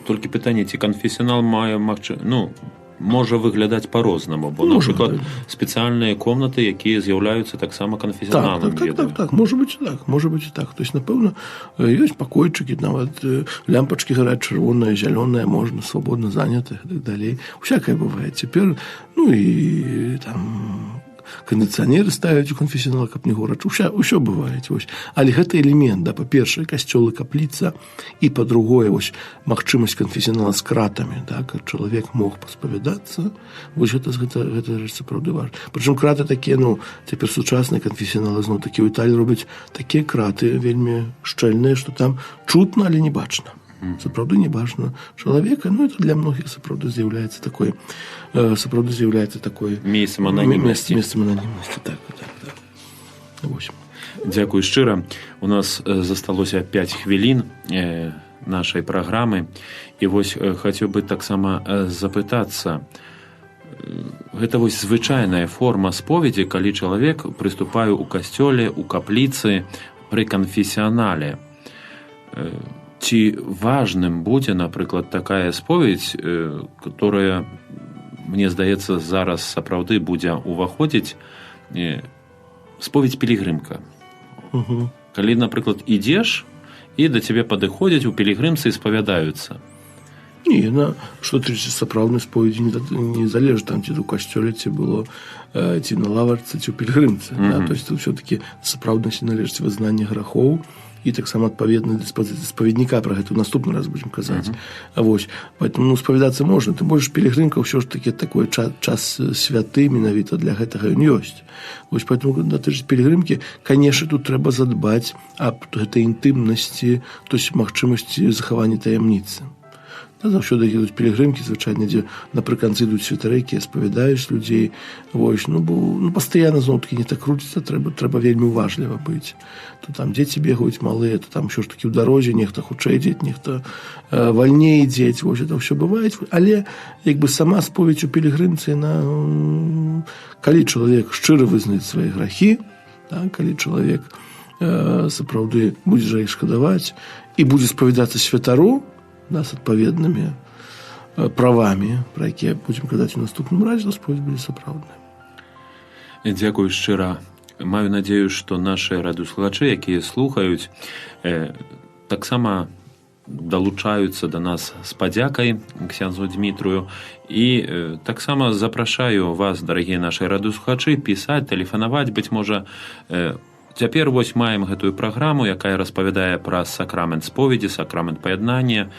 S2: Толькі пытанне, ці канфесіянал мае можа выглядаць па-рознаму, бо, напрыклад, спецыяльныя комнаты, якія з'яўляюцца таксама канфесіяналамі.
S1: Так, можа быць і так. То есть, напэўна, ёсць пакойчыкі, нават лямпачкі гараць чырвоная, зялёная, можна свабодна занятых і так далей. Усякае бывае. Цяпер, і там кондиционеры ставяць у канфесіянала, каб не горача. Усё бывае. Але гэта элемент, да, па-першае, касцёл і капліца, і па-другое, магчымасць канфесіянала з кратамі, да, каб чалавек мог паспавядацца. Гэта рэч сапраўды важна. Прычым краты такія, цяпер сучасныя канфесіяналы зноў такі ў Італіі робяць такія краты вельмі шчэльныя, што там чутна, але не бачна. Сапраўды не бачна чалавека, это для многіх сапраўды з'яўляецца такой
S2: месцам ананімнасці.
S1: Так.
S2: Дзякуй шчыра. У нас засталося 5 хвілін нашай праграмы. І вось хацеў бы таксама запытацца, гэта вось звычайная форма споведзі, калі чалавек прыступае ў касцёле, у капліцы, пры канфесіянале. Ці важным будзе, напрыклад, такая споведь, которая, мне здаецца, зараз сапраўды будзе ўваходзіць, споведь пілігрымка. Калі, напрыклад, ідзеш, і да цябе падыходзяць у пілігрымцы і спавядаюцца.
S1: Не, што тычыцца сапраўднай споведзі не залежыць там, ці ў касцёле, ці было, ці на лавачцы, ці ў пілігрымцы. То есть, ўсё-такі сапраўднасці належыць вызнанне грахоў, і таксама адпаведна дыспазіцыі спаведніка, пра гэта ў наступны раз будзем казаць. Поэтому спавядацца можна, тым больш пілігрымка ўсё ж такі такой час святы менавіта для гэтага ён ёсць. Поэтому датычыць пілігрымкі, канешне, тут трэба задбаць аб гэтай інтымнасці, то есть магчымасці захавання таямніцы. Заўсёды едуць пілігрымкі, звычайна, дзе напрыканцы ідуць святары, якія спавядаюць людзей. Вось, бо пастаянна зноў-такі не так круціцца, трэба вельмі уважліва быць. То там дзеці бегаюць малыя, то там ўсё ж такі ў дарозе, нехта хутчэй ідзе, нехта вальней ідзе. Вось, это ўсё бывае. Але як бы сама споведь у пілігрымцы, калі чалавек шчыра вызнае свае грахі, калі чалавек сапраўды будзе жа іх шкадаваць і будзе спавядацца святару, с адпаведнымі правамі, пра якія будзем казаць у наступным разе, то споведь будзе сапраўдная.
S2: Дзякую шчыра. Маю надзею, што нашы радыёслухачы, якія слухаюць, таксама далучаюцца да нас з падзякай ксяндзу Дмітрую, і таксама запрашаю вас, дарагія нашы радыёслухачы, пісаць, тэлефанаваць, быць можа, цяпер вось маем гэтую праграму, якая распавядае пра сакрамент споведзі, сакрамент паяднання.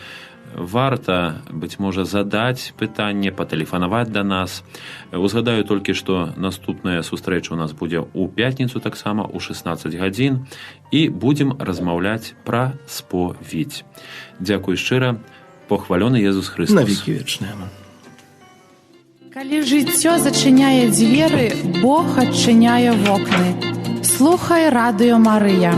S2: Варта, быць можа, задаць пытанне, патэлефанаваць да нас. Узгадаю толькі, што наступная сустрэча у нас будзе ў пятніцу таксама ў 16 гадзін, і будзем размаўляць пра споведь. Дзякуй шчыра. Похвалёны Езус Христос.
S1: На векі вечныя.
S3: Калі жыццё зачыняе дзверы, Бог адчыняе вокны. Слухай Радыё Марыя.